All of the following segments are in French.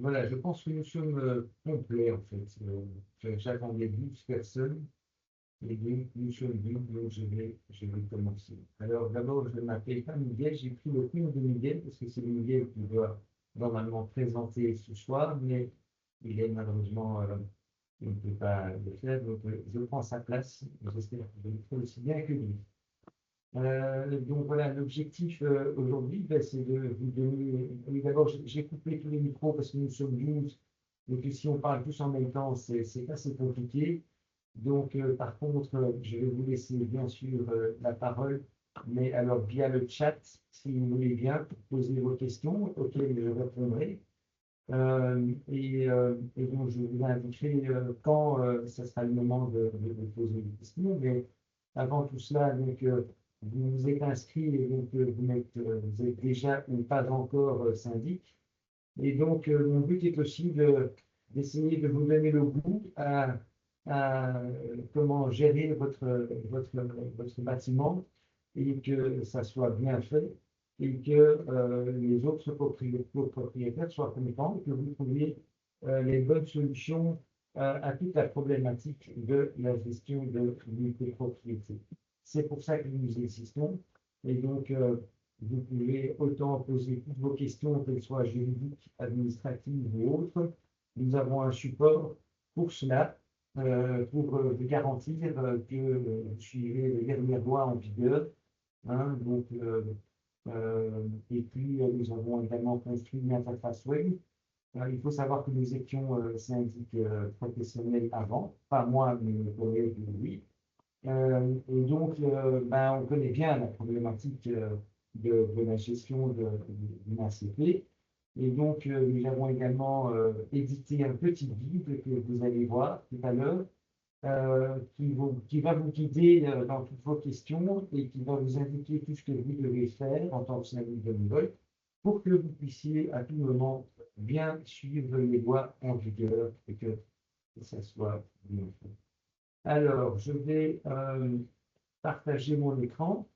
Voilà, je pense que nous sommes complets en fait. J'attendais 12 personnes et donc nous sommes 12, donc je vais commencer. Alors d'abord, je ne m'appelle pas Miguel, j'ai pris le nom de Miguel parce que c'est Miguel qui doit normalement présenter ce soir, mais il est malheureusement, il ne peut pas le faire, donc je prends sa place. J'espère que je le ferai aussi bien que lui. Donc voilà, l'objectif aujourd'hui, ben, c'est de vous donner. Oui, d'abord, j'ai coupé tous les micros parce que nous sommes 12, et que si on parle tous en même temps, c'est assez compliqué. Donc, par contre, je vais vous laisser bien sûr la parole, mais alors via le chat, si vous voulez bien, pour poser vos questions auxquelles je répondrai. Et donc, je vous inviterai quand ça sera le moment de poser des questions. Mais avant tout cela, donc, vous vous êtes inscrit et donc vous êtes déjà ou pas encore syndic. Et donc, mon but est aussi d'essayer de vous donner le goût à comment gérer votre bâtiment et que ça soit bien fait et que les autres propriétaires soient contents et que vous trouviez les bonnes solutions à toute la problématique de la gestion de l'hyperpropriété. C'est pour ça que nous existons. Et donc, vous pouvez autant poser toutes vos questions, qu'elles soient juridiques, administratives ou autres. Nous avons un support pour cela, pour vous garantir que vous suivez les dernières lois en vigueur. Hein, donc, et puis, nous avons également construit une interface web. Il faut savoir que nous étions syndic professionnels avant, pas moi, mais mes collègues, oui. Et donc, ben, on connaît bien la problématique de la gestion d'une ACP. Et donc, nous avons également édité un petit guide que vous allez voir tout à l'heure, qui va vous guider dans toutes vos questions et qui va vous indiquer tout ce que vous devez faire en tant que syndic de bénévole pour que vous puissiez à tout moment bien suivre les lois en vigueur et que ça soit bien fait. Alors, je vais partager mon écran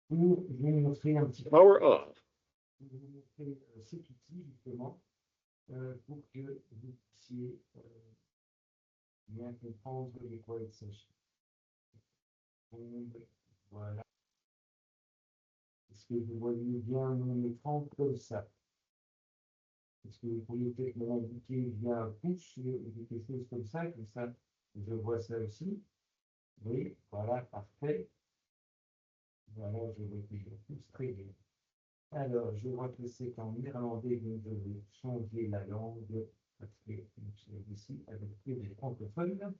pour vous montrer un petit peu, Power off. pour vous montrer cet outil justement, pour que vous puissiez bien comprendre de quoi il s'agit. Voilà. Est-ce que vous voyez bien mon écran comme ça? Est-ce que vous pourriez peut-être me l'indiquer via un pouce ou quelque chose comme ça je vois ça aussi. Oui, voilà, parfait. Voilà, je vois que je pousse très bien. Alors, je vois que c'est en irlandais, donc je vais changer la langue parce que je suis ici avec que des francophones.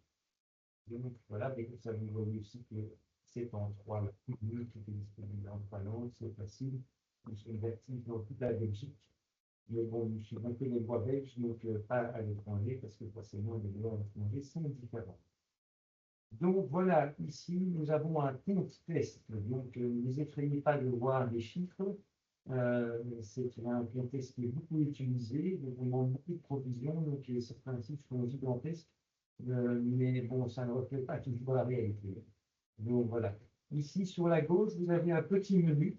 Donc voilà, mais ça vous voyez aussi que c'est en trois langues, tout est disponible en trois langues, c'est facile. Nous sommes actifs dans toute la Belgique. Mais bon, je suis un peu les lois belges, donc pas à l'étranger, parce que forcément les lois à l'étranger sont différentes. Donc voilà, ici nous avons un compte test. Donc ne vous effrayez pas de voir les chiffres. C'est un compte test qui est beaucoup utilisé, donc on demande beaucoup de provisions, donc certains chiffres sont gigantesques, mais bon, ça ne reflète pas toujours la réalité. Donc voilà. Ici sur la gauche, vous avez un petit menu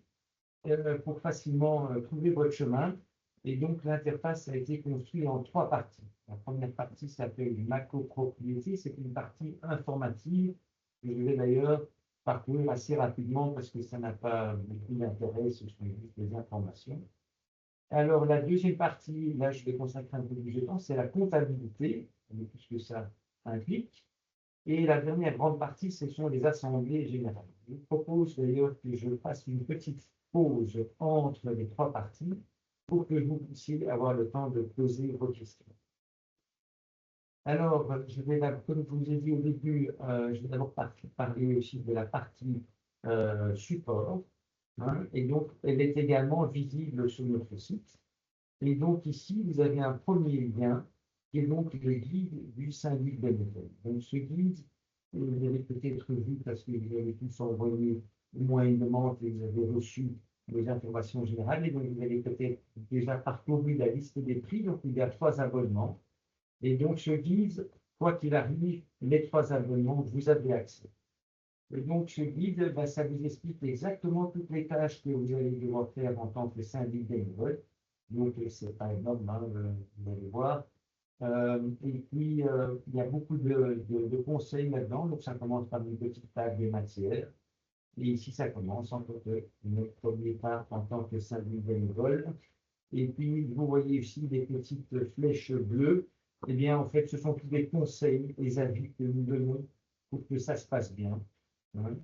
pour facilement trouver votre chemin. Et donc, l'interface a été construite en trois parties. La première partie s'appelle macro-propriété. C'est une partie informative que je vais d'ailleurs parcourir assez rapidement parce que ça n'a pas beaucoup d'intérêt, ce sont juste des informations. Alors, la deuxième partie, là, je vais consacrer un peu plus de temps, c'est la comptabilité, tout ce que ça implique. Et la dernière grande partie, ce sont les assemblées générales. Je vous propose d'ailleurs que je fasse une petite pause entre les trois parties pour que vous puissiez avoir le temps de poser vos questions. Alors, je vais, comme je vous ai dit au début, je vais d'abord parler aussi de la partie support. Hein, et donc, elle est également visible sur notre site. Et donc, ici, vous avez un premier lien qui est donc le guide du syndic bénévole. Donc, ce guide, vous avez peut-être vu parce que vous avez tous envoyé au moins une demande et vous avez reçu les informations générales. Et donc, vous avez peut-être déjà parcouru la liste des prix. Donc, il y a 3 abonnements. Et donc, ce guide, quoi qu'il arrive, les 3 abonnements, vous avez accès. Et donc, ce guide, ça vous explique exactement toutes les tâches que vous allez devoir faire en tant que syndic bénévole. Donc, c'est pas énorme, hein, vous allez voir. voir. Et puis, il y a beaucoup de conseils là-dedans. Donc, ça commence par une petite table des matières. Et ici, ça commence en tant que notre premier pas en tant que syndic bénévole. Et puis, vous voyez ici des petites flèches bleues. Eh bien, en fait, ce sont tous des conseils, des avis que nous donnons pour que ça se passe bien. Hein.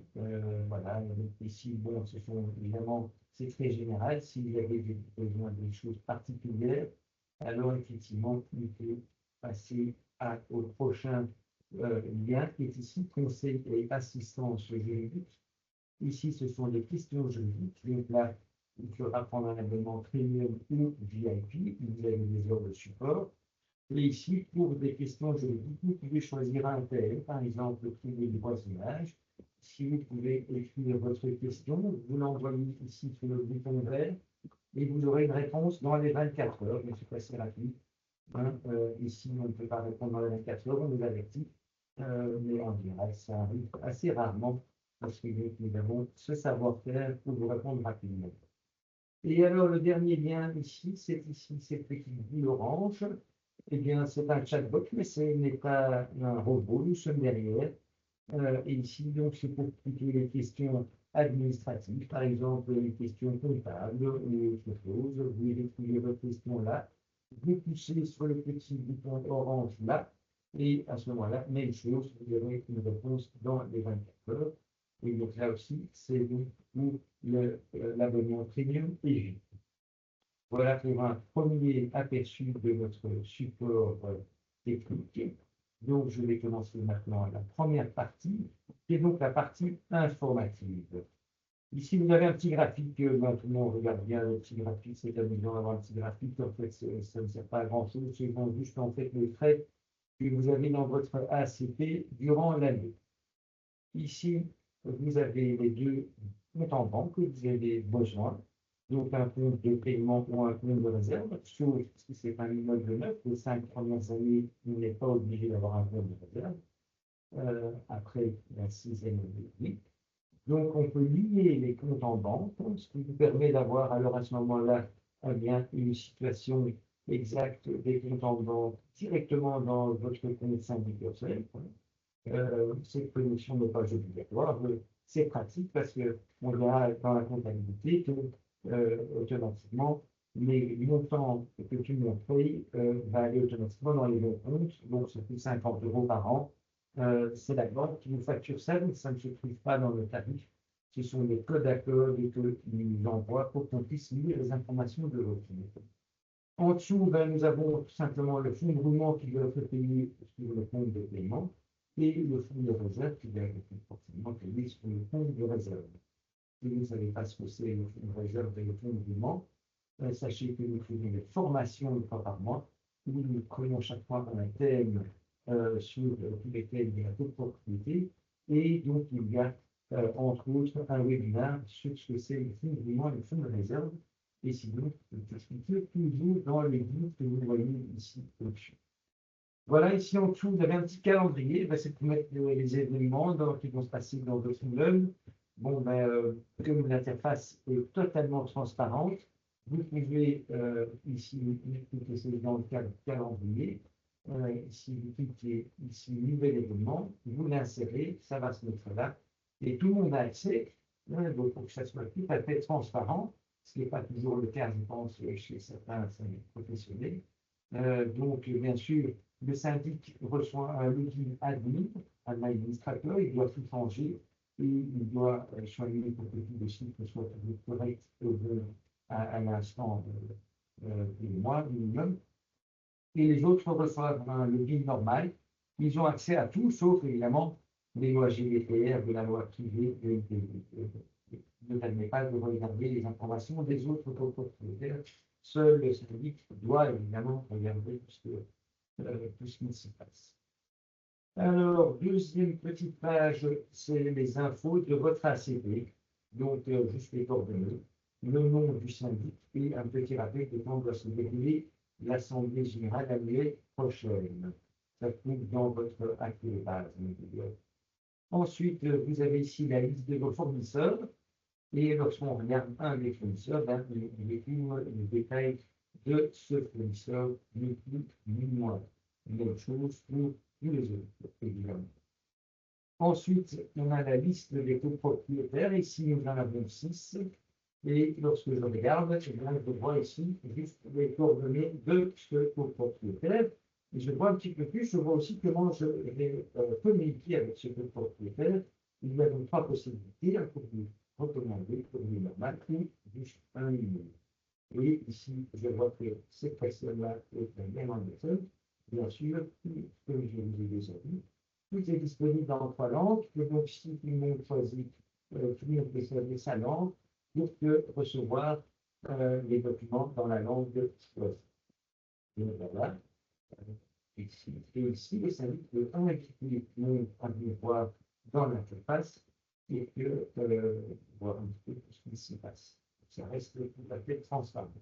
Voilà, donc ici, bon, ce sont évidemment, c'est très général. Si vous avez besoin de choses particulières, alors effectivement, il faut passer au prochain lien qui est ici, conseil et assistance juridique. Ici, ce sont des questions juridiques. Donc là, il faudra prendre un abonnement premium ou VIP, vous avez des heures de support. Et ici, pour des questions juridiques, vous pouvez choisir un thème, par exemple, le privé du voisinage. Si vous pouvez écrire votre question, vous l'envoyez ici sur le bouton vert et vous aurez une réponse dans les 24 heures, mais c'est assez rapide. Hein. Ici, on ne peut pas répondre dans les 24 heures, on nous avertit, mais en général, ça arrive assez rarement parce que nous avons ce savoir-faire pour vous répondre rapidement. Et alors, le dernier lien ici, c'est cette petite boule orange. Eh bien, c'est un chatbot, mais ce n'est pas un robot, nous sommes derrière. Et ici, donc, c'est pour plutôt les questions administratives, par exemple, les questions comptables ou autre chose. Vous écrivez votre question là, vous poussez sur le petit bouton orange là, et à ce moment-là, même chose, vous aurez une réponse dans les 24 heures. Et donc là aussi, c'est donc pour l'abonnement premium et J. Voilà pour un premier aperçu de votre support technique. Donc, je vais commencer maintenant la première partie, qui est donc la partie informative. Ici, vous avez un petit graphique, tout le monde regarde bien le petit graphique, c'est amusant d'avoir un petit graphique, en fait, ça ne sert pas à grand-chose, c'est juste en fait les frais que vous avez dans votre ACP durant l'année. Ici, vous avez les deux comptes en banque que vous avez besoin. Donc, un compte de paiement ou un compte de réserve, sauf si c'est un immeuble neuf, les 5 premières années, vous n'êtes pas obligé d'avoir un compte de réserve. Après la 6e année, oui. Donc, on peut lier les comptes en banque, ce qui vous permet d'avoir alors à ce moment-là bien une situation exacte des comptes en banque directement dans votre compte syndical. Cette connexion n'est pas obligatoire, mais c'est pratique parce qu'on a dans la comptabilité que automatiquement les montants que tout le monde paye va aller automatiquement dans les bons comptes, donc ça fait 50 euros par an. C'est la banque qui nous facture ça, donc ça ne se trouve pas dans le tarif. Ce sont des codes à code que nous envoient pour qu'on puisse lire les informations de votre compte. En dessous, ben, nous avons tout simplement le fonds de roulement qui doit être payé sur le compte de paiement et le fonds de réserve qui doit être forcément payé sur le compte de réserve. Si vous ne savez pas ce que c'est le fonds de réserve et le fonds de roulement, sachez que nous faisons des formations une fois par mois où nous prenons chaque fois un thème sur tous les thèmes de la copropriété et donc il y a entre autres un webinaire sur ce que c'est le fonds de roulement et le fonds de réserve. Et sinon, je vais t'expliquer toujours dans les guides que vous voyez ici au-dessus. Voilà, ici en dessous, vous avez un petit calendrier. Ben, c'est pour mettre les événements qui vont se passer dans votre immeuble. Bon, ben, comme l'interface est totalement transparente, vous pouvez ici cliquer dans le calendrier. Si vous cliquez ici nouvel événement, vous l'insérez, ça va se mettre là. Et tout le monde a accès. Donc, pour que ça soit tout à fait transparent, ce n'est pas toujours le cas, je pense, chez certains professionnels. Donc, bien sûr, le syndic reçoit un login admin, un administrateur, il doit tout changer et il doit choisir pour que tous les chiffres soient corrects à l'instant du mois minimum. Et les autres reçoivent un login normal. Ils ont accès à tout, sauf évidemment les lois GDPR, de la loi privée, ne permet pas de regarder les informations des autres copropriétaires. Seul le syndic doit évidemment regarder tout ce qui s'y passe. Alors, deuxième petite page, c'est les infos de votre ACP. Donc, juste les coordonnées, le nom du syndic et un petit rappel de quand doit se dérouler l'Assemblée générale annuelle prochaine. Ça se trouve dans votre acte de base. Ensuite, vous avez ici la liste de vos fournisseurs. Et lorsqu'on regarde un des fournisseurs, ben, il découvre le détail de ce fournisseur, le plus bonne chose pour tous les autres, évidemment. Ensuite, on a la liste des copropriétaires. Ici, nous en avons 6. Et lorsque je regarde, je vois ici juste les coordonnées de ce copropriétaire. Et je vois un petit peu plus, je vois aussi comment je vais communiquer avec ce copropriétaire. Il y a donc 3 possibilités, un courrier recommandé, courrier normal, ou juste un email. Et ici, je vois que cette personne-là est la même en méthode. Bien sûr, comme je vous ai déjà dit, tout est disponible dans 3 langues. Et donc, si tout le monde choisit, tout le monde peut choisir sa langue pour que recevoir les documents dans la langue choisie. Et voilà. Ici. Et ici, il s'agit de inviter tout le monde à venir voir dans l'interface et que voir un petit peu ce qui s'y passe. Ça reste tout à fait transparent.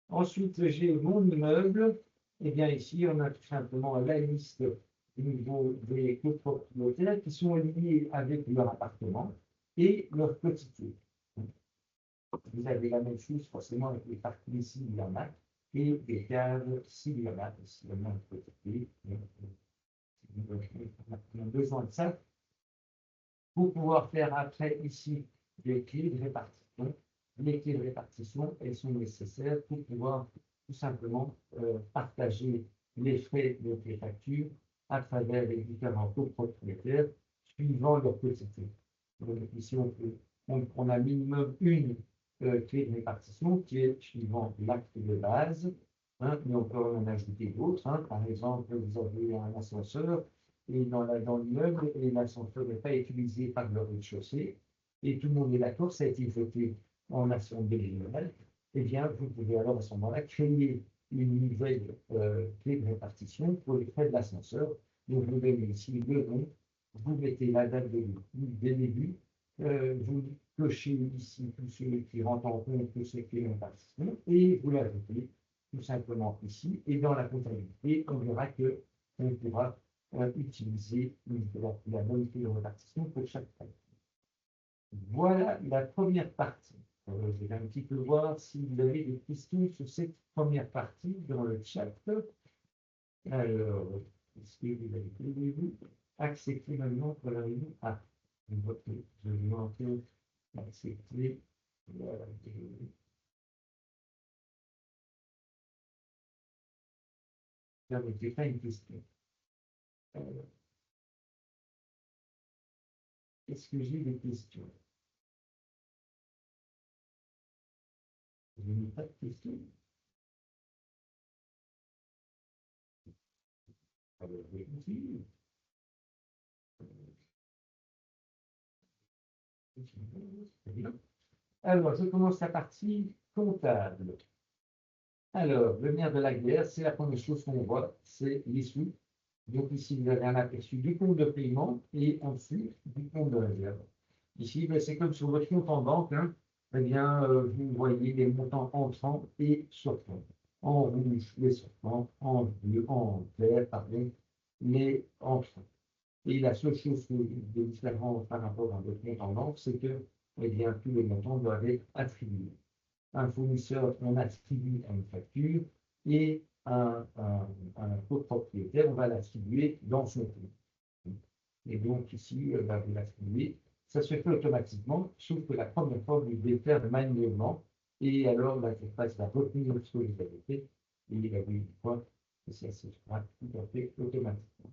Ensuite, j'ai mon immeuble. Et bien ici, on a tout simplement la liste au niveau des copropriétaires qui sont liés avec leur appartement et leur quotidien. Vous avez la même chose forcément avec les parties s'il y en a, et des caves s'il y en a, s'il y en a un côté. On a besoin de ça pour pouvoir faire après ici des clés de répartition. Les clés de répartition, elles sont nécessaires pour pouvoir tout simplement partager les frais de les factures à travers les différents copropriétaires suivant leur quotidien. Donc ici, on a minimum une clé de répartition qui est suivant l'acte de base, hein, mais on peut en ajouter d'autres. Hein. Par exemple, vous avez un ascenseur et dans l'immeuble et l'ascenseur n'est pas utilisé par le rez-de-chaussée et tout le monde est d'accord, ça a été voté en assemblée générale, eh bien, vous pouvez alors à ce moment-là créer une nouvelle clé de répartition pour les frais de l'ascenseur. Donc, vous donnez ici le nom, vous mettez la date de début, vous cochez ici tous ceux qui rentrent en compte de ces clés de répartition et vous l'ajoutez tout simplement ici. Et dans la comptabilité, on verra qu'on pourra utiliser la bonne clé de répartition pour chaque frais. Voilà la première partie. Je vais un petit peu voir si vous avez des questions sur cette première partie dans le chat. Alors, est-ce que vous avez voulez-vous accepter maintenant pour la réunion? Ah, je vais encore accepter. Voilà. Ça n'était pas une question. Est-ce que j'ai des questions? Je n'ai pas de questions. Alors, je vais continuer. Alors, je commence la partie comptable. Alors, le nerf de la guerre, c'est la première chose qu'on voit, c'est les sous. Donc ici, vous avez un aperçu du compte de paiement et ensuite du compte de réserve. Ici, ben, c'est comme sur votre compte en banque, hein, eh bien, vous voyez les montants entrants et sortants. En rouge, les sortants, en bleu, en vert, pardon, les entrants. Et la seule chose de différent par rapport à votre compte en banque, c'est que eh bien, tous les montants doivent être attribués. Un fournisseur, on attribue à une facture et un copropriétaire, on va l'attribuer dans son compte. Et donc ici, vous l'attribuez. Ça se fait automatiquement, sauf que la première fois, vous devez le faire manuellement. Et alors, l'interface va retenir ce que vous avez fait. Et il va vous dire que ça se fera tout à fait automatiquement.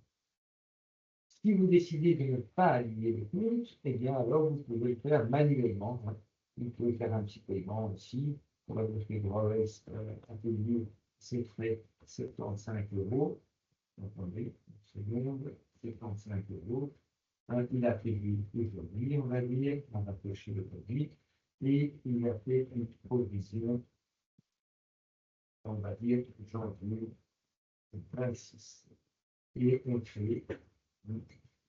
Si vous décidez de ne pas aligner les comptes, eh bien alors vous pouvez le faire manuellement. Hein. Vous pouvez faire un petit paiement aussi. On va vous faire Rolex atelier, c'est frais 75 €. Attendez, une seconde, 75 €. Il a fait aujourd'hui, on va dire, on va cocher le produit. Et il a fait une provision, on va dire, janvier 26. Et on crée.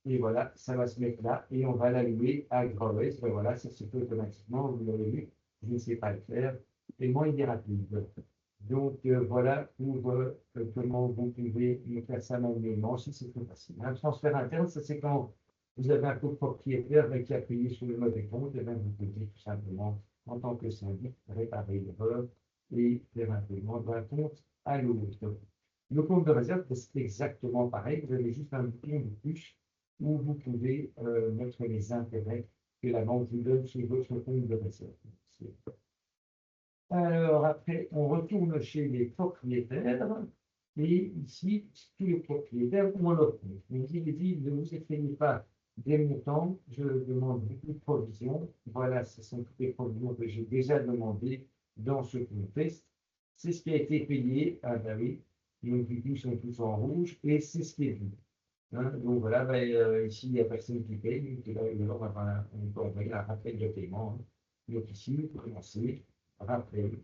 Et voilà, ça va se mettre là et on va l'allumer à Growless. Ben voilà, ça se fait automatiquement, vous l'avez vu, je ne sais pas le faire. Et moi, il est rapide. Donc voilà pour comment vous pouvez faire ça manuellement, si c'est très facile. Un transfert interne, ça c'est quand vous avez un copropriétaire qui a payé sur le mauvais compte, et bien vous pouvez tout simplement, en tant que syndic, réparer l'erreur et faire un paiement d'un compte à l'autre. Le compte de réserve, c'est exactement pareil. Vous avez juste un bouton de plus où vous pouvez mettre les intérêts que la banque vous donne sur votre compte de réserve. Alors après, on retourne chez les propriétaires. Et ici, tous les propriétaires ont leur compte. Donc il est dit, ne vous effrayez pas des montants, je demande beaucoup de provisions. Voilà, ce sont toutes les provisions que j'ai déjà demandées dans ce contest. C'est ce qui a été payé. Ah ben oui, donc du coup, ils sont tous en rouge et c'est ce qui est vu. Hein, donc voilà, ben, ici, il n'y a personne qui paye. Donc là, on peut envoyer un rappel de paiement. Hein. Donc ici, vous commencez, rappel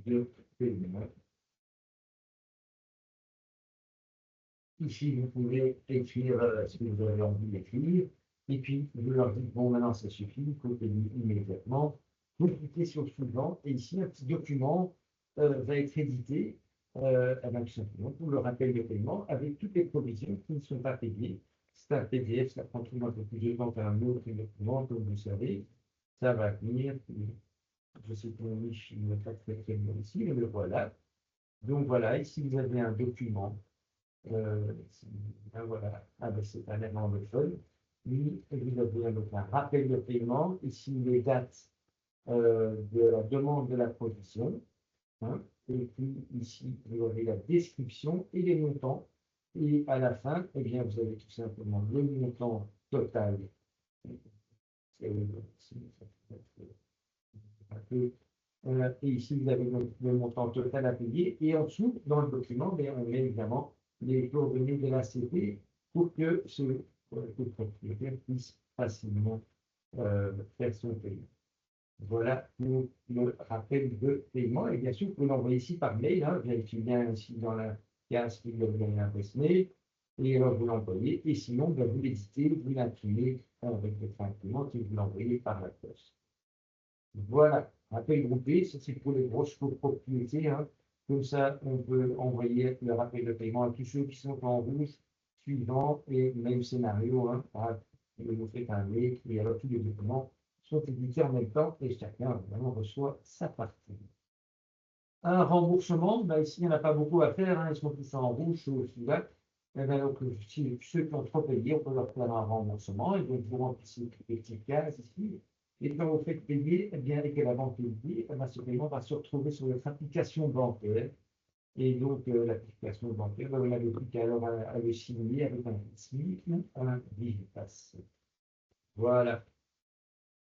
de paiement. Ici, vous pouvez écrire ce que vous avez envie d'écrire. Et puis, vous leur dites, bon, maintenant, ça suffit, il faut payer immédiatement. Vous cliquez sur le suivant. Et ici, un petit document va être édité, tout simplement, pour le rappel de paiement, avec toutes les provisions qui ne sont pas payées. C'est un PDF, ça prend toujours un peu plus de temps qu'un autre document, comme vous savez. Ça va venir. Je sais que mon niche n'est pas très très bien ici, mais le voilà. Donc voilà, ici, vous avez un document. Ben voilà, ah ben c'est un néerlandophone. Lui, vous avez donc un rappel de paiement, ici les dates de la demande de la provision, hein, et puis ici vous avez la description et les montants, et à la fin, eh bien, vous avez tout simplement le montant total. Et ici, vous avez le montant total à payer. Et en dessous, dans le document, bien, on met évidemment les coordonnées de la CP pour que le propriétaire puisse facilement faire son paiement. Voilà pour le rappel de paiement. Et bien sûr, vous pouvez l'envoyer ici par mail. Hein, vérifiez bien ici dans la case qu'il y a bien l'adresse mail. Et alors, vous l'envoyez. Et sinon, ben, vous l'éditez, vous l'imprimez avec votre imprimante et vous l'envoyez par la poste. Voilà, appel groupé, ça c'est pour les grosses copropriétés. Hein. Comme ça, on peut envoyer le rappel de paiement à tous ceux qui sont en rouge, suivant, et même scénario. Hein, vous faites un mail, et alors tous les documents sont édités en même temps, et chacun, évidemment, reçoit sa partie. Un remboursement, ben ici, il n'y en a pas beaucoup à faire, hein, ils sont tous en rouge, sauf celui-là. Eh ben, donc, si ceux qui ont trop payé, on peut leur faire un remboursement, et donc vous remplissez toutes les petites cases ici. Et quand vous faites payer, eh bien, et que la banque le dit, eh ben, ce paiement va se retrouver sur votre application bancaire. Et donc, l'application bancaire, ben, vous n'avez plus qu'à à le signer avec un SMIC ou un Digipass. Voilà.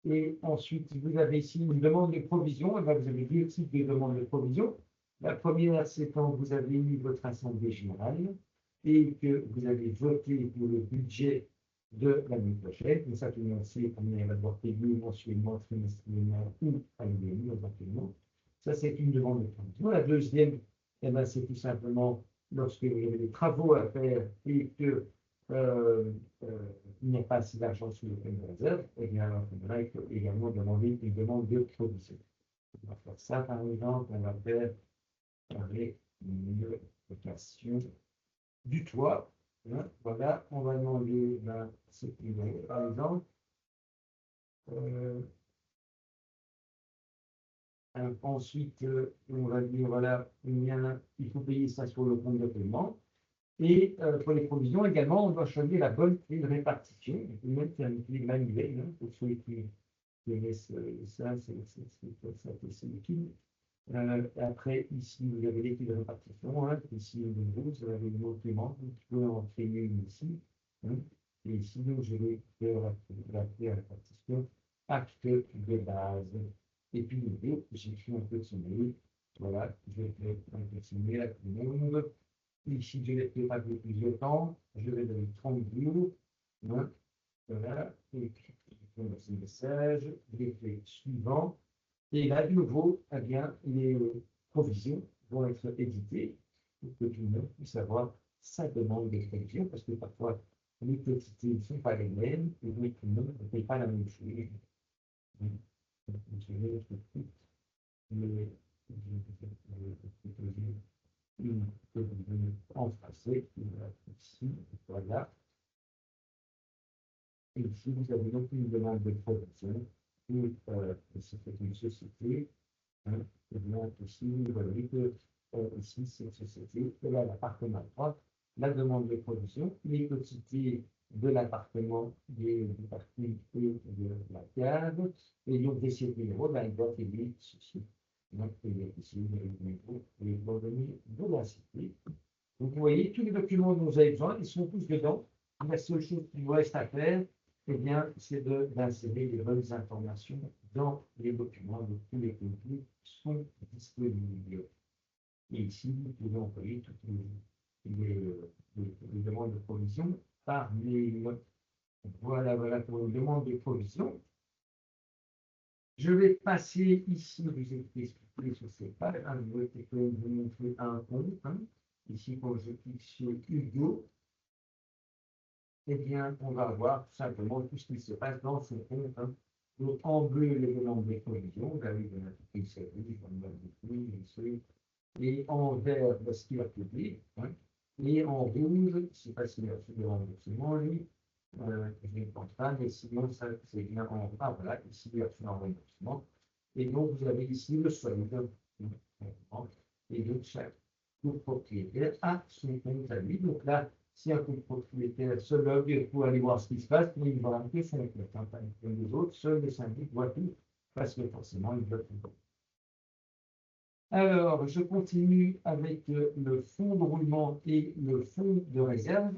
Et ensuite, vous avez ici une demande de provision. Et bien, vous avez deux types de demandes de provision. La première, c'est quand vous avez eu votre assemblée générale et que vous avez voté pour le budget de l'année prochaine. Comme ça, tout le monde sait combien il va devoir payer mensuellement, trimestriellement ou annuellement, éventuellement. Ça, c'est une demande de provision. La deuxième, eh ben, c'est tout simplement lorsque vous avez des travaux à faire et que euh, il n'y a pas assez d'argent sur le compte de réserve, et bien alors, là, il faut également demander une demande de provision. On va faire ça, par exemple, on va faire avec une location du toit. Hein, voilà, on va demander ce qu'il veut, par exemple. Euh, ensuite, on va dire, voilà, il faut payer ça sur le compte de paiement. Et pour les provisions également, on doit choisir la bonne clé de répartition. On peut même faire une clé manuelle, hein, pour ceux qui connaissent ça, c'est assez utile. Après, ici, vous avez les clés de répartition. Hein, ici, vous avez le mot paiement, vous pouvez en créer une ici. Hein, et ici, donc, je vais faire la clé de répartition, acte de base. Et puis, j'écris un petit mail. Voilà, je vais un petit mail à tout le monde. Ici, je l'ai fait passer plusieurs temps. Je vais donner 30 jours. Hein, voilà. Et puis, je fais ce message. Je l'ai fait suivant. Et là, de nouveau, eh bien, les provisions vont être éditées pour que tout le monde puisse avoir sa demande de provision, parce que parfois, les quantités ne sont pas les mêmes, et donc tout le monde ne paye pas la même chose. Donc, je vais mettre toutes les une en français, ici, voilà. Et ici, vous avez donc une demande de provision pour c'est une société. Hein, et bien, ici, vous voyez que ici, cette société, et là, l'appartement à droite, la demande de provision, les quotités de l'appartement, du parking et de la cave, et donc des numéros, ben, il doit payer ceci. Donc, ici, les coordonnées de la cité. Donc, vous voyez, tous les documents dont vous avez besoin, ils sont tous dedans. La seule chose qu'il vous reste à faire, eh bien, c'est d'insérer les bonnes informations dans les documents. Donc, tous les contenus sont disponibles. Et ici, vous pouvez envoyer toutes les demandes de provision par mail. Voilà, voilà pour une demande de provision. Je vais passer ici, vous expliquer sur ces pages. Je vais vous montrer un compte. Ici, quand je clique sur Hugo, eh bien, on va voir tout simplement tout ce qui se passe dans ce compte. Donc, en bleu, les demandes de provision, vous avez le service, et en vert, ce qu'il a publié, et en rouge, je ne sais pas s'il a fait le remboursement, lui, je ne pense pas, mais sinon, ça, c'est bien en bas, voilà, ici, il a fait un remboursement. Et donc, vous avez ici le solde. Et donc, chaque copropriétaire a son compte à lui. Donc là, si un copropriétaire se log pour aller voir ce qui se passe, mais il va remplir son compte. Pas les autres, seuls les syndics voient tout, parce que forcément, ils doivent tout. Alors, je continue avec le fonds de roulement et le fonds de réserve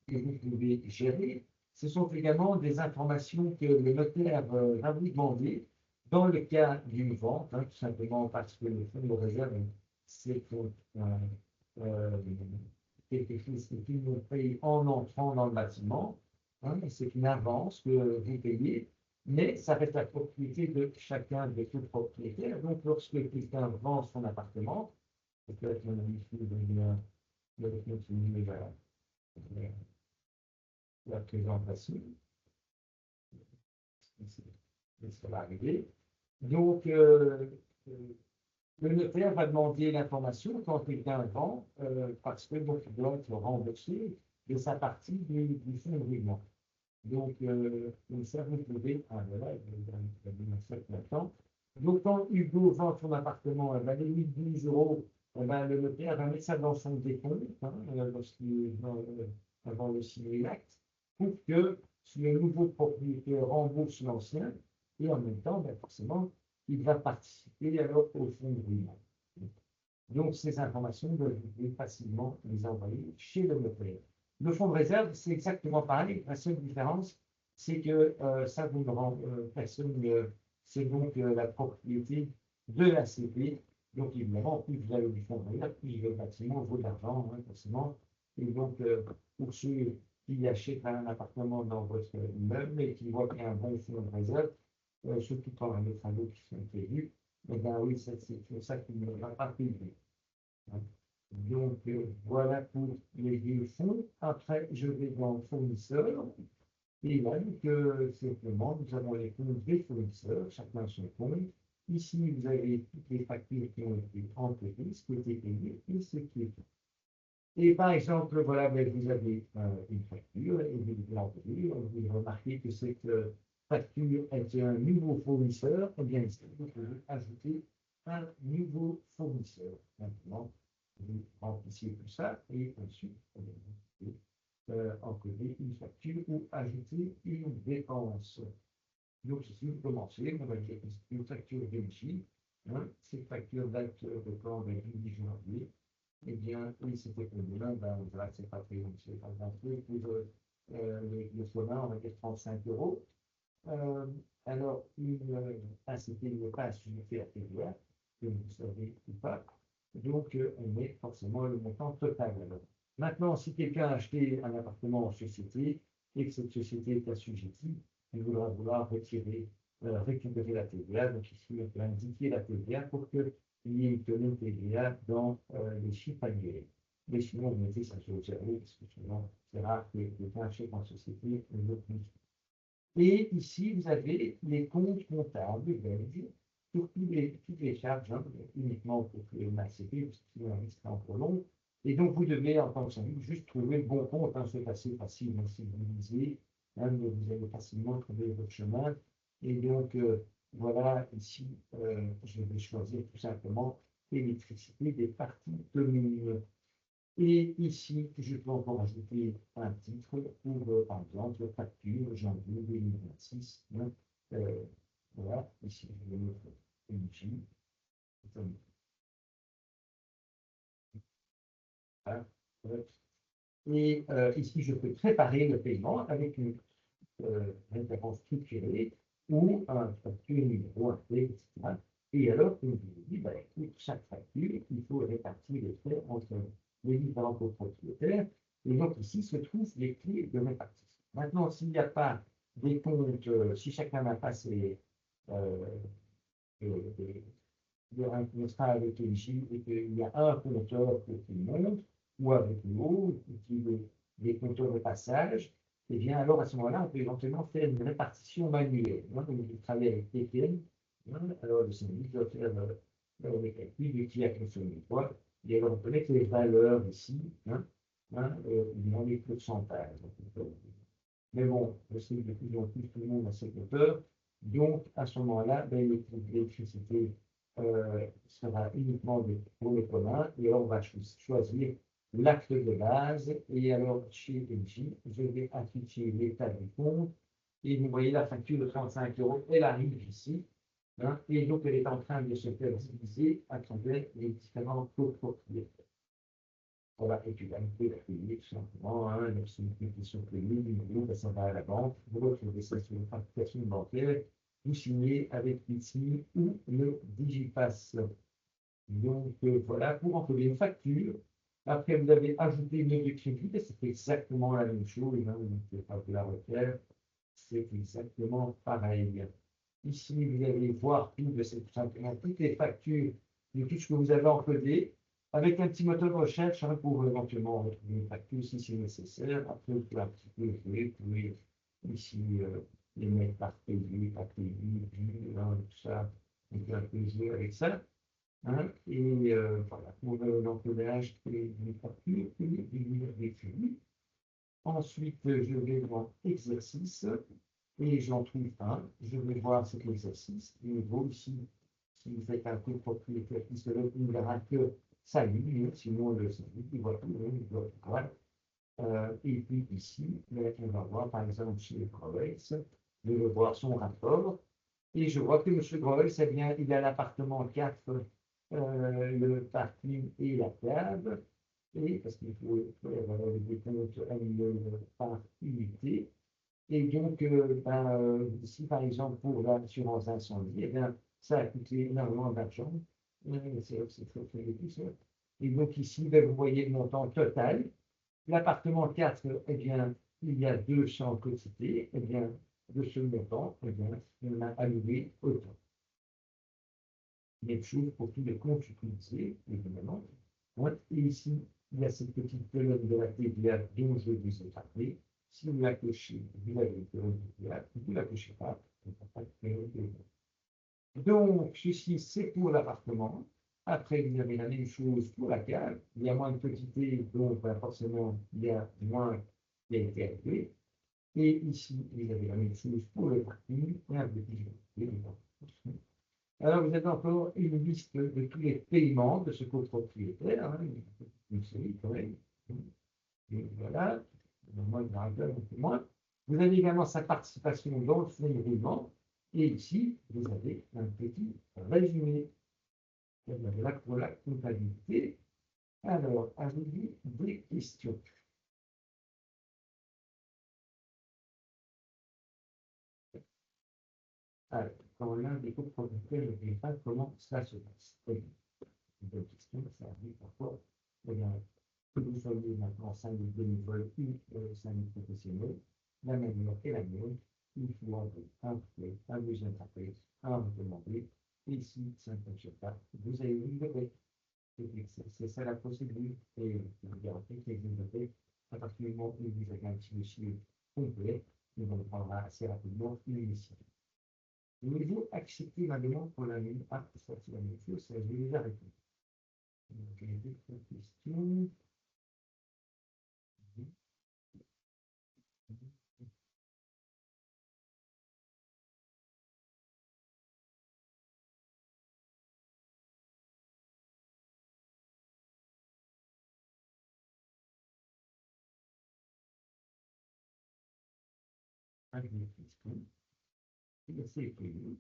que vous pouvez gérer. Ce sont également des informations que le notaire va vous demander dans le cas d'une vente, tout simplement parce que le fonds de réserve, c'est quelque chose que tout le monde paye en entrant dans le bâtiment. C'est une avance que vous payez, mais ça reste la propriété de chacun des tout propriétaires. Donc, lorsque quelqu'un vend son appartement, peut-être ici de continuer la présentation, ça va arriver. Donc, le notaire va demander l'information quand quelqu'un vend, parce que donc, il doit être remboursé de sa partie du fonds de roulement. Donc, ça, vous pouvez. Ah, voilà, je vais mettre ça maintenant. Donc, quand Hugo vend son appartement, ben, les 1012 euros, ben, le notaire va mettre ça dans son décompte, lorsqu'il avant de signer l'acte, pour que le nouveau propriétaire rembourse l'ancien, et en même temps, ben, forcément, il va participer alors au fonds de roulement. Donc, ces informations, vous pouvez facilement les envoyer chez le notaire. Le fonds de réserve, c'est exactement pareil. La seule différence, c'est que ça vous rend personne, c'est donc la propriété de la CP. Donc, évidemment, plus vous avez du fonds de réserve, plus le bâtiment vaut de l'argent, forcément. Et donc, pour ceux qui achètent un appartement dans votre immeuble et qui voient qu'il y a un bon fonds de réserve, surtout quand les travaux qui sont prévus, eh bien oui, c'est pour ça qu'il ne va pas payer. Donc, voilà pour les deux fonds. Après, je vais dans fournisseurs. Et là, simplement, nous avons les comptes des fournisseurs, chacun son compte. Ici, vous avez toutes les factures qui ont été entreprises, ce qui a été payé et ce qui est fait. Et par exemple, voilà, vous avez une facture et vous l'envoyez. Vous remarquez que cette facture est un nouveau fournisseur. Eh bien, ici, vous pouvez ajouter un nouveau fournisseur. Maintenant, vous remplissez tout ça et ensuite, vous pouvez encoder une facture ou ajouter une dépense. Donc, si vous commencez, on va dire une facture de machine. Cette facture date de quand? Du 10 janvier. Eh bien, oui, c'était pour nous, ben, voilà, c'est pas très, c'est pas grand-chose. Pour le soin, on va dire 35 euros. Euh, alors, un CP n'est pas assujetti à TVA, que vous savez ou pas. Donc, on met forcément le montant total. Alors. Maintenant, si quelqu'un a acheté un appartement en société et que cette société est assujettie, il voudra vouloir récupérer la TVA. Donc, ici, on peut indiquer la TVA pour qu'il y ait une tenue TVA dans les chiffres annuels. Mais sinon, vous mettez ça sur le zéro, parce que sinon, c'est rare que quelqu'un achète en société une autre. Et ici, vous avez les comptes comptables belges sur toutes les charges, uniquement pour le MACP, parce que sinon, un risque trop long. Et donc, vous devez, en tant que syndic, juste trouver le bon compte. C'est assez facile, si vous lisez, vous allez facilement trouver votre chemin. Et donc, voilà, ici, je vais choisir tout simplement électricité des parties communes. Et ici, je peux encore ajouter un titre pour, par exemple, facture janvier 2026. Hein, voilà, ici, je vais mettre énergie. Voilà. Et ici, je peux préparer le paiement avec une référence structurée ou un facture numéro, un T, etc. Et alors, comme je vous dis, bah, écoute, chaque facture, il faut répartir les frais entre les différents copropriétaires. Et donc, ici se trouvent les clés de répartition. Maintenant, s'il n'y a pas des comptes, si chacun n'a pas ses, euh, un contrat avec LG et qu'il y a un compteur pour tout le monde, ou avec l'autre, qui des compteurs de passage, et bien alors à ce moment-là, on peut éventuellement faire une répartition manuelle. Moi, donc, je travaille avec TPM, hein, alors le syndic doit faire le calcul de qui a consommé quoi, et alors on peut mettre les valeurs ici, dans les pourcentages. Mais bon, je sais que de plus en plus tout le monde a ses compteurs. Donc, à ce moment-là, ben, l'électricité sera uniquement pour le commun. Et alors, on va choisir l'acte de base. Et alors, chez Engie, je vais afficher l'état du compte. Et vous voyez la facture de 35 euros, elle arrive ici. Hein, et donc, elle est en train de se faire diviser à travers les différents copropriétaires. Voilà, et tu vas me la payer tout simplement, hein, c'est une pétition payée, numéro, ça va à la banque, vous retrouvez ça sur votre application bancaire, vous signez avec l'ITSI ou le Digipass. Donc voilà, pour encoder une facture, après vous avez ajouté une note de crédit, et c'est exactement la même chose, hein, vous ne pouvez pas vous la refaire, c'est exactement pareil. Ici, vous allez voir tout de tout simplement toutes les factures de tout ce que vous avez encodé, avec un petit moteur de recherche hein, pour éventuellement retrouver une facture si c'est nécessaire. Après, vous pouvez un petit peu jouer, vous pouvez ici les mettre par pays, hein, tout ça. On peut un peu jouer avec ça. Hein, et voilà, pour l'encodage des factures et des crédits. Ensuite, je vais dans exercice et j'en trouve un. Je vais voir cet exercice. Et vous ici, si vous faites un copropriétaire qui se lève, il ne verra que sa ligne, sinon le syndic, il voit tout, il voit tout. Voilà. Et puis ici, on va voir par exemple chez Growels, je vais voir son rapport. Et je vois que M. Growels, eh bien, il a l'appartement 4, le parking et la cave. Et parce qu'il faut faire des comptes annuels par unité. Et donc, si par exemple pour l'assurance incendie, eh bien, ça a coûté énormément d'argent. C'est très, très difficile. Et donc ici, ben, vous voyez le montant total. L'appartement 4, eh bien, il y a 200 quotités. Eh bien, de ce montant, eh bien, on a alloué autant. Même chose pour tous les comptes utilisés, évidemment. Et ici, il y a cette petite colonne de la TVA dont je vous ai parlé. Si vous la cochez, vous avez une colonne de TVA. Si vous ne la cochez pas, vous n'avez pas de colonne de TVA. Donc, ceci, c'est pour l'appartement. Après, vous avez la même chose pour la cave. Il y a moins de quantité, donc ben, forcément, il y a moins qui a été alloué. Et ici, vous avez la même chose pour le parking et un petit peu. Alors, vous avez encore une liste de tous les paiements de ce copropriétaire, hein, une série quand même. Et voilà, moi, il y en a un peu moins. Vous avez également sa participation dans le fonds de roulement. Et ici, vous avez un petit résumé pour la comptabilité. Alors, avez-vous des questions? Alors, quand l'un des copropriétaires ne paye pas, comment ça se passe? Oui, une bonne question, ça arrive parfois. Eh bien, que vous soyez maintenant syndic bénévole ou syndic professionnel, la manière est la même. Il faut avoir un prêt, un deuxième prêt, un recommandé. Et si ça ne fonctionne pas, vous allez vous livrer. C'est ça la procédure. Et vous garantez que vous livrer à partir du moment où vous avez un petit dossier complet, nous on prendra assez rapidement une initiative. Voulez-vous accepter ma demande pour la nuit? Ah, ça c'est la même chose, ça je vais déjà répondre. Donc, j'ai d'autres questions. avec les questions. Et c'est prévu.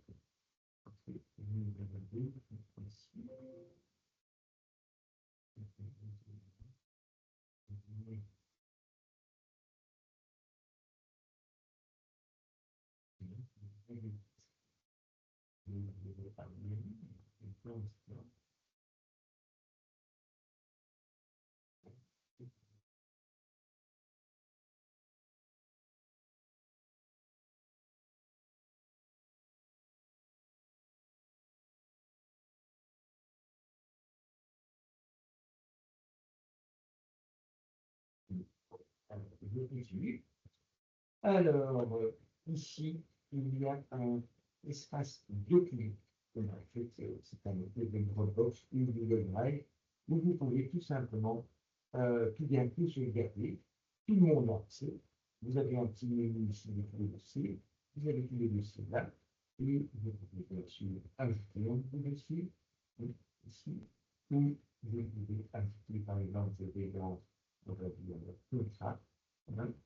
Je continue. Alors, ici, il y a un espace document. En fait, c'est un Dropbox ou Google Drive où vous pouvez tout simplement tout d'un coup sauvegarder tout le monde en accès. Vous avez un petit menu ici de tous les dossiers. Vous avez tous les dossiers là. Et vous pouvez bien sûr ajouter un nouveau dossier ici. Ou vous pouvez ajouter par exemple des grands, on va dire, contrats.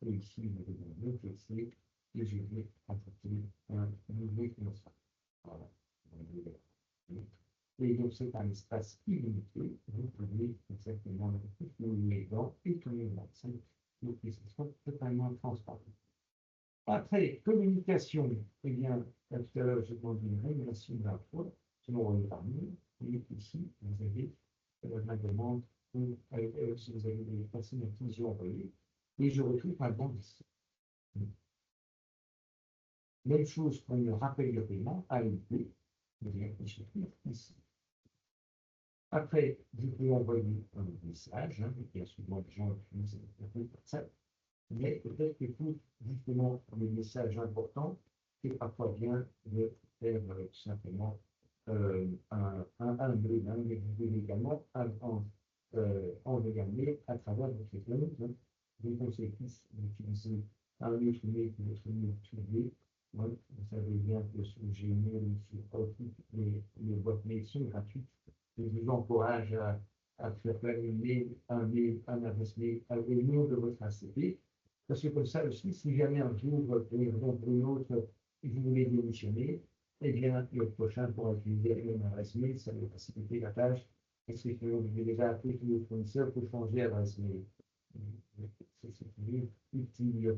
Et ici, vous avez un autre dossier et je vais ajouter un nouveau contrat. Voilà. Et donc, c'est un espace illimité. Vous pouvez exactement tout les dents et tous les vaccins. Donc, ils sont totalement transparents. Après, communication, eh bien, tout à l'heure, j'ai demandé une régulation d'emploi, selon le parmi. Et ici, vous avez ma demande si vous avez des personnes à qui j'ai envoyé. Et je retrouve un bon ici. Même chose pour le rappel de paiement à l'UP, je clique ici. Après, je peux envoyer un message, il y a souvent des gens qui utilisent ça, mais peut-être que pour justement les messages importants, c'est parfois bien de faire tout simplement un mail, mais vous pouvez également envoyer un mail à travers votre compte. Je vous conseille plus d'utiliser un autre mail que votre mail privé. Vous savez bien que sur Gmail ou sur Outlook, les boîtes mail sont gratuites. Je vous encourage à faire un adresse mail avec le nom de votre ACP. Parce que comme ça aussi, si jamais un jour, pour une raison ou une autre, vous voulez démissionner, eh bien, le prochain pourra utiliser la même adresse mail, ça va faciliter la tâche. Parce que vous avez déjà appelé tous les fournisseurs pour changer l'adresse mail. C'est toujours utile.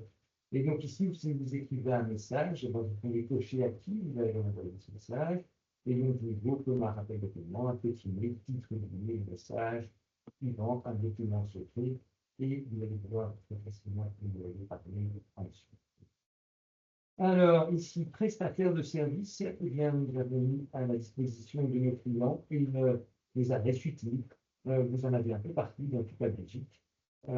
Et donc ici, si vous écrivez un message, vous pouvez cocher à qui vous allez envoyer ce message. Et donc, vous comme un rappel de paiement, un petit mail, titre du mail, message, suivant, un document secret, et vous allez pouvoir très facilement envoyer par mail ensuite. Alors, ici, prestataire de services, eh bien, nous avons mis à la disposition de nos clients des adresses utiles. Vous en avez un peu partout dans toute la Belgique. Et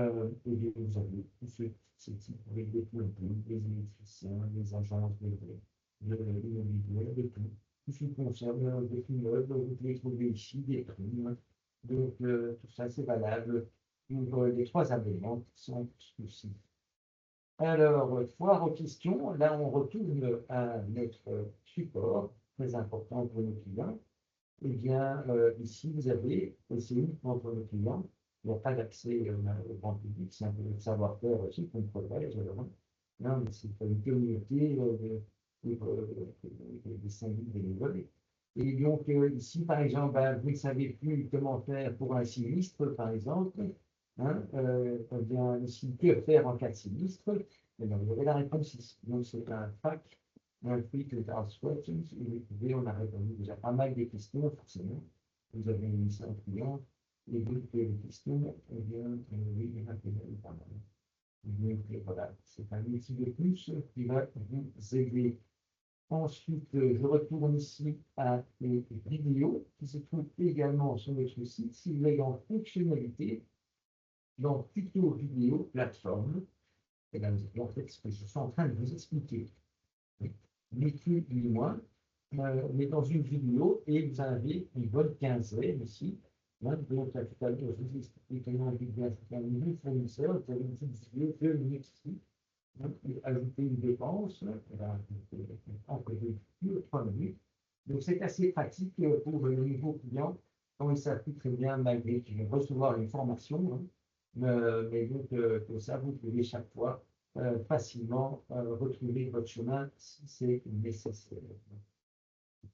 bien, vous avez tous ce type de plombiers, les électriciens, les agences de l'immobilier, de tout. Tout ce qui concerne des immeubles, vous pouvez trouver ici des primes. Donc, tout ça, c'est valable pour les trois abonnements qui sont ici. Alors, foire aux questions, là, on retourne à notre support, très important pour nos clients. Eh bien, ici, vous avez c'est uniquement pour nos clients. Il n'y a pas d'accès au grand public, c'est un peu de savoir-faire aussi qu'on protège. Non, mais c'est une communauté des syndics bénévoles. Et donc, ici, par exemple, vous ne savez plus comment faire pour un sinistre, par exemple. Hein, eh bien, ici, que faire en cas de sinistre? Eh bien, vous avez la réponse ici. Donc, c'est un FAQ, un Quick Task Questions, et vous pouvez, on a répondu déjà pas mal des questions, forcément. Vous avez une mission client, et donc, les questions, eh bien, oui, il y en a pas mal. Donc, voilà, c'est un outil de plus qui va vous aider. Ensuite, je retourne ici à les vidéos qui se trouvent également sur notre site. Si vous allez en fonctionnalité, dans tuto vidéo plateforme, et là, vous avez en fait ce que je suis en train de vous expliquer. Ni plus ni moins, mais dans une vidéo, et vous avez une bonne quinzaine ici. Donc, là, tout à l'heure, je vous ai expliqué comment un nouveau fournisseur, vous avez une petite vidéo, 2 minutes ici. Donc, ajouter une dépense, encoder 3 minutes. Donc, c'est assez pratique pour les nouveaux clients, quand ils s'appuient très bien, malgré qu'ils vont recevoir une formation. Mais donc, comme ça, vous pouvez chaque fois facilement retrouver votre chemin si c'est nécessaire.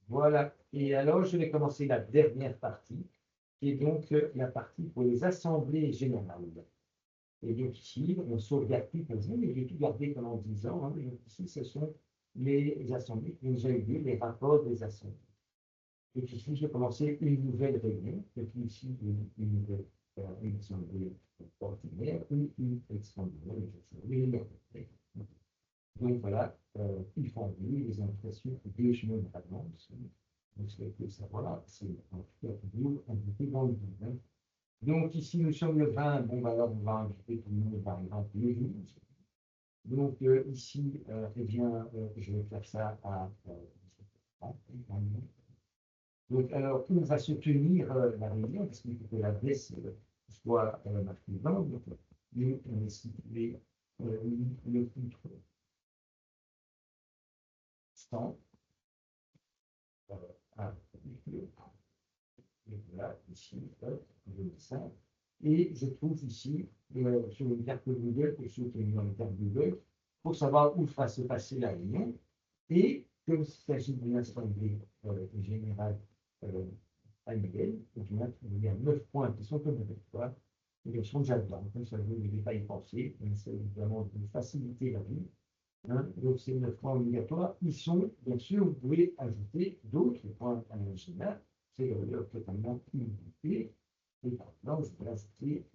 Voilà. Et alors, je vais commencer la dernière partie, qui est donc la partie pour les assemblées générales. Et donc ici, on sauvegarde tout comme ça, mais j'ai tout gardé pendant 10 ans. Hein. Donc ici, ce sont les assemblées qui ont déjà eu lieu, les rapports des assemblées. Et puis ici, j'ai commencé une nouvelle réunion, et puis ici, une nouvelle une assemblée ordinaire ou une extraordinaire, une assemblée. Donc voilà, ils font venir les impressions des chemins d'avance. Donc, ce qu'il faut savoir, c'est en fait toujours inviter dans le domaine. Donc, ici, nous sommes le 20. Bon, ben alors, on va inviter tout le monde, par exemple, le 12. Donc, ici, eh bien, je vais faire ça à. Donc, alors, où va se tenir la réunion, parce qu'il faut que l'adresse soit marquée dans. Donc, nous, on est situé le titre 100 à et voilà, ici, je mets ça. Et je trouve ici, sur une carte Google, pour ceux qui ont dans une carte Google, pour savoir où va se passer la réunion. Et comme il s'agit d'une assemblée générale annuelle, il y a 9 points qui sont obligatoires, et ils sont déjà dedans. Comme ça, vous ne devez pas y penser, c'est vraiment de faciliter la vie. Hein, donc, ces 9 points obligatoires, ils sont, bien sûr, vous pouvez ajouter d'autres points à l'agenda, c'est totalement illimité. Et maintenant, je vais ajouter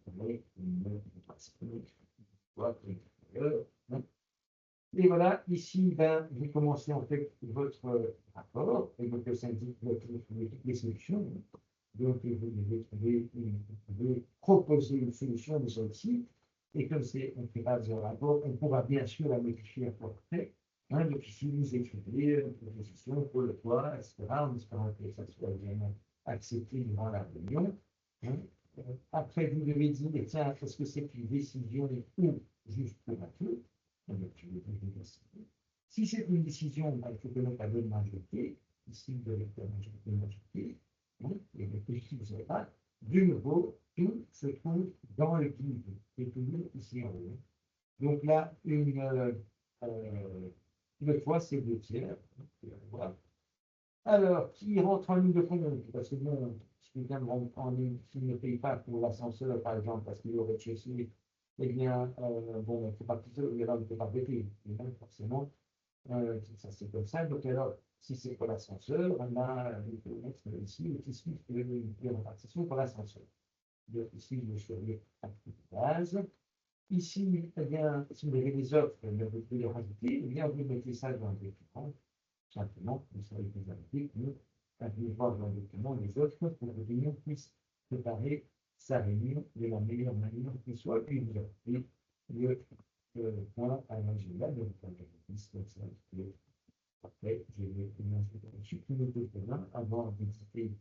une hein. Et voilà, ici, ben, vous commencez en fait votre rapport, et donc ça indique toutes les solutions. Donc, vous devez trouver, vous devez proposer une solution de celle-ci. Et comme c'est, on ne fait pas de rapport, on pourra bien sûr la modifier après. Hein, donc ici, vous écrivez une proposition pour le toit, etc., en espérant que ça soit bien accepté durant la réunion. Hein. Après, vous devez dire, tiens, est-ce que c'est une décision ou juste pour un peu? Si c'est une décision, il faut que l'on ait une majorité. Ici, vous avez une majorité. Hein, et le petit, vous savez pas. De nouveau, tout se trouve dans le guide. Et toujours ici en haut. Donc là, une fois, c'est 2 tiers. Voilà. Alors, qui rentre en ligne de compte? Parce que bon, si quelqu'un rentre en ligne, s'il ne paye pas pour l'ascenseur, par exemple, parce qu'il est au rez-de-chaussée, eh bien, bon, il ne faut pas qu'il ne peut pas payer. Forcément, ça c'est comme ça. Donc, alors, si c'est pour l'ascenseur, on a il faut mettre ici le tissu de répartition pour l'ascenseur. Donc, ici, je vais choisir actif de base. Ici, eh bien, si vous avez des offres, vous pouvez les rajouter, eh bien, vous mettez ça dans le document. Simplement, vous savez que vous avez que allez voir dans le document les autres pour que l'union puisse préparer sa réunion de la meilleure manière qui soit une heure. Et le point à l'agenda, donc après, je vais supprimer tout cela avant d'éditer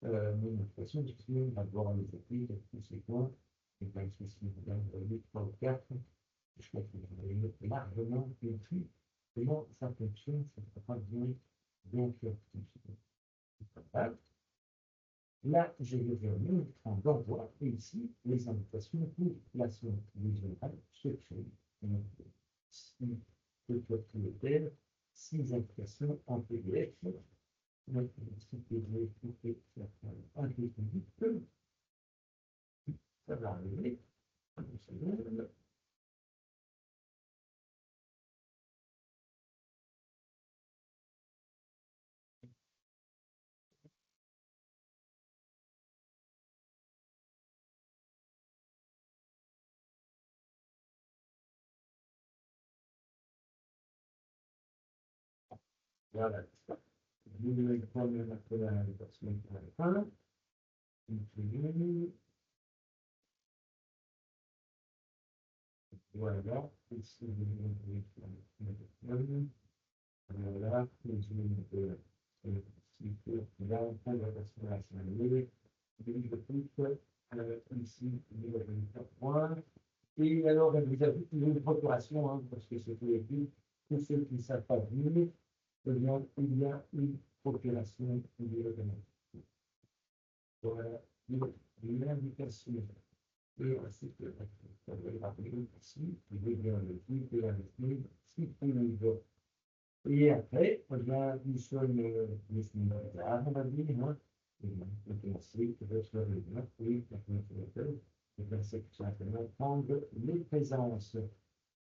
mon impression, parce que d'abord les appuis, tous ces points, et pas une souci, les 3 ou 4, je crois que vous avez largement compris comment ça fonctionne, ça ne pas bien. Donc, là, je vais venir en d'envoi et ici, les invitations pour la semaine générale se créent. Donc, si le propriétaire, 6 invitations en PDF. Donc, si PDF, vous faites un peu plus vite, ça va arriver. Une seconde. Voilà. Vous devez prendre la version à la fin. Voilà. Ici, vous devez voilà. Là, on prend la version à la fin. Ici, vous avez un point. Et alors, vous avez une procuration, hein, parce que c'est pour les filles. Pour ceux qui ne savent pas venir, eh bien, il y a une procuration de voilà, une invitation. Et ensuite, ici, je vais bien le truc, et la ici, tout le jour. Et après, eh bien, nous sommes là, on va dire, hein, et ensuite, je vais le bien, et la calculateur, et bien, c'est tout simplement prendre les présences.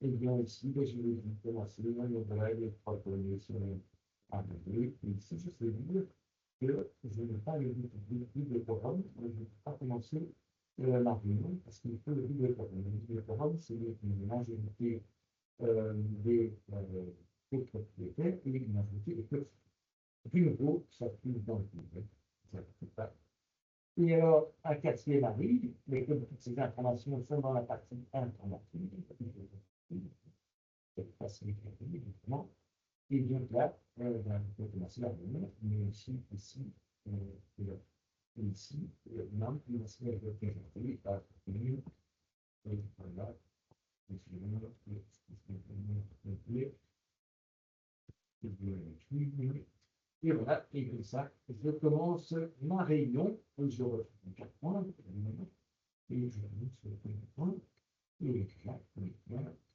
Et bien ici, je vais commencer, on va les trois premiers sur un deux, et ici, je sais dire que je n'ai pas le double forum, je ne vais pas commencer la réunion, parce qu'il faut le double forum. Le double forum, c'est une majorité des propriétaires et une majorité des clubs. Du nouveau, ça trouve dans le privé. Ça ne fait pas. Et alors, un quatrième arrive, mais comme toutes ces informations sont dans la partie informatique, c'est facile évidemment. Et donc là, on peut commencer la réunion, mais aussi ici, et ici, non, il va se représenter par une, et voilà, et voilà, et comme ça, je commence ma réunion, et je refais un 4 points, et je remonte sur le premier point, et là,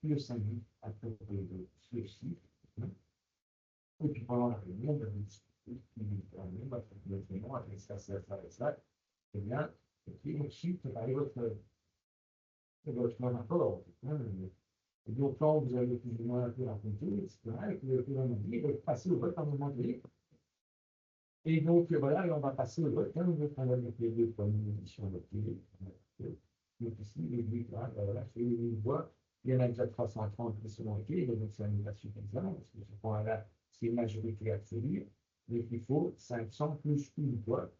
le samedi, à propos de ceci, et puis pendant la réunion, on va discuter, avec ça, et bien, et puis ensuite, votre rapport, et donc, quand vous avez plus ou moins un peu raconté, etc., et que le président m'a dit, passer au vote à un moment donné. Et donc, voilà, et on va passer au vote. Hein, donc, on va mettre les deux premières éditions votées. Donc, ici, les deux, voilà, c'est une voix. Il y en a déjà 330 qui sont votées, donc ça n'est pas suffisant, parce que ce point-là, c'est une majorité absolue. Donc, il faut 500 plus une voix.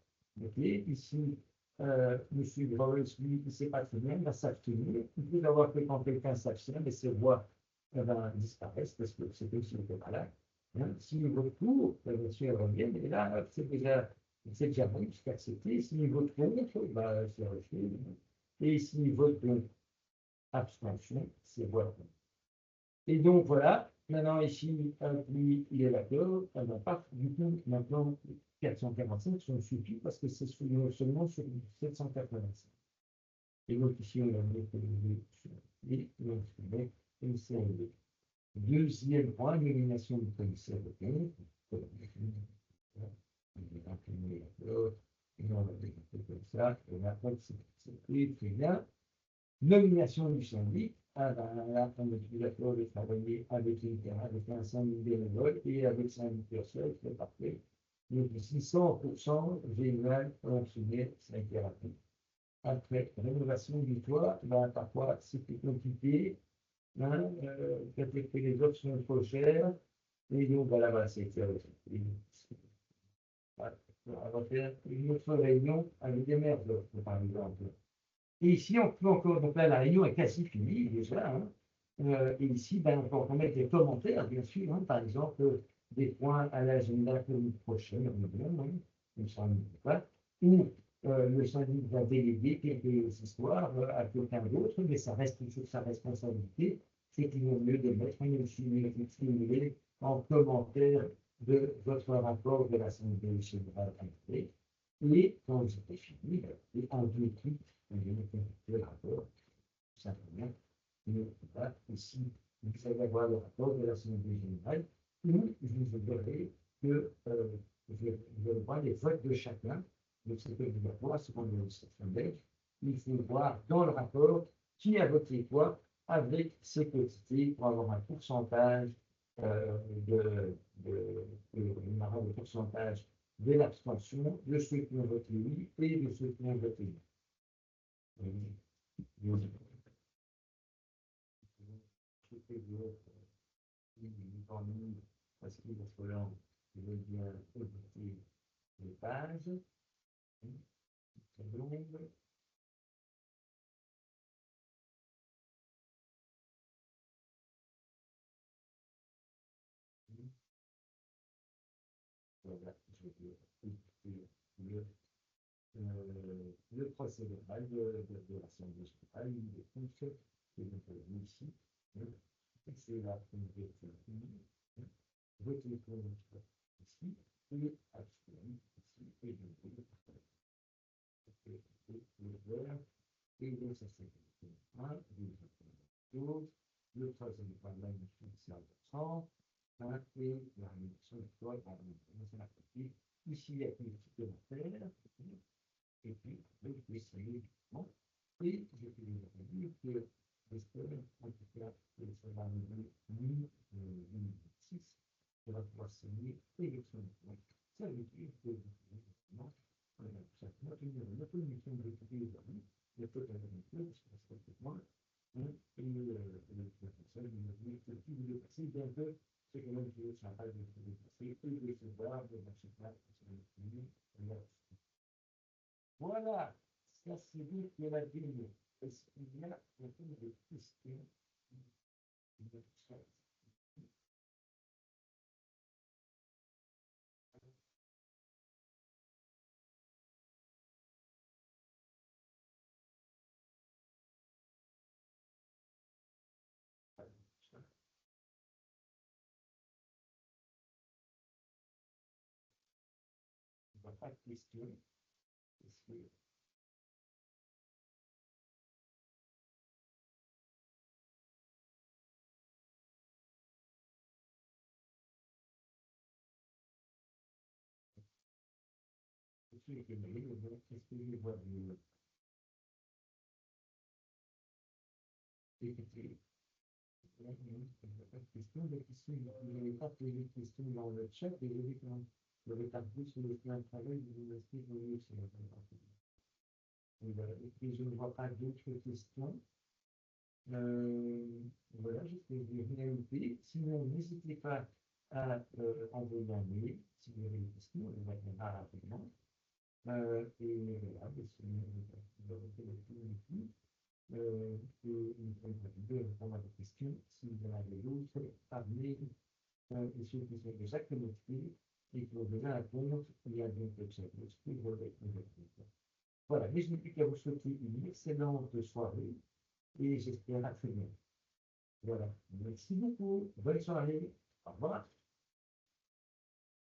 OK, ici, M. Gross, lui, il ne sait pas très bien, il va s'abstenir. Il peut avoir que quand quelqu'un s'abstient, mais ses voix disparaissent parce que c'est comme s'il n'était pas là. Hein, s'il vote pour, monsieur revient, et là, c'est déjà bon, c'est accepté. S'il vote contre, bah, c'est rejeté. Et s'il vote donc abstention, c'est voilà. Et donc voilà, maintenant ici, lui, il est d'accord, elle va pas du tout, maintenant, 445 sont suffits parce que c'est seulement sur 785. Et donc ici, on va mettre et donc, commissaire. Deuxième point, l'élimination du commissaire de compte. Et on va découper comme ça, et après, c'est très bien. Nomination du syndic. Ah ben là, on est d'accord de travailler avec un syndic bénévole et avec 5 personnes, c'est parfait. Donc ici, 100% général, fonctionnaire, ça a été rapide. Après, rénovation du toit, ben, parfois c'est plus compliqué. Hein, peut-être que les autres sont trop chers. Et donc, voilà, voilà, c'est on va faire une autre réunion avec des maires, par exemple. Et ici, on peut encore, donc là, la réunion est quasi finie déjà. Hein. Et ici, ben, on peut encore mettre des commentaires, bien sûr. Hein, par exemple, des points à l'agenda pour une prochaine réunion, hein, comme ça, on ne pas. Ou le syndic va déléguer quelques histoires à quelqu'un d'autre, mais ça reste toujours sa responsabilité. C'est toujours mieux de mettre une stimuler en commentaire de votre rapport de l'Assemblée générale. Et quand vous avez fini, et en deux clics, vous allez le rapport, tout simplement. Et là, ici, vous allez avoir le rapport de l'Assemblée générale, où je vous verrai que je vois les votes de chacun. Donc, c'est obligatoire, selon le législation belge. Il faut voir dans le rapport qui a voté quoi avec ses quotités pour avoir un pourcentage de pourcentage de l'abstention de ceux qui ont voté oui et de ceux qui ont voté non. Parce qu'il va falloir bien éditer les pages. C'est long. Voilà, je vais dire le procès verbal de l'Assemblée générale, il est tous que nous faisons ici. C'est la première finie. Voter pour ici et abstenir ici et voter et donc ça c'est 1, 2, chose. Le troisième point de la mission, c'est 1%. Hein, et la rémunération de l'emploi, c'est la partie. Ici, il y a une petite commentaire. Et puis, je vais essayer évidemment. Et je peux vous dire que j'espère, en tout cas, que ça va arriver mi-2026, on va pouvoir signer électroniquement. Ça veut dire que, évidemment, ça peut tenir notre mission de l'équipe aujourd'hui, le peu d'inventaire, parce que c'est moi, et le professeur, il m'a dit que si vous voulez passer bientôt, c'est quand même que ça va de passer et de se voir, de marcher là, voilà, ça c'est dit que la ville. Est-ce qu'il y a un peu de questions de ça? Il n'y a pas de questions. Est-ce que est-ce que je vois des écoutez, il n'y a pas de questions. Des questions, vous n'avez pas posé de questions dans le chat, et j'ai vu quand vous avez tapé sur le plan de travail, vous avez expliqué mieux sur le plan de travail. Et puis, je ne vois pas d'autres questions. Euh, voilà, je fais des réalités. Sinon, n'hésitez pas à envoyer un mail si vous avez des questions, on répondra rapidement. Et voilà, sinon, vous avez fait le tour du coup. Et une fois de répondre à vos questions. Si vous en avez d'autres, par mail, et ceux qui sont déjà connectés et qui ont déjà un compte, il y a donc le chat. Voilà, mais je n'ai plus qu'à vous souhaiter une excellente soirée et j'espère à très bientôt. Voilà. Merci beaucoup. Bonne soirée. Au revoir.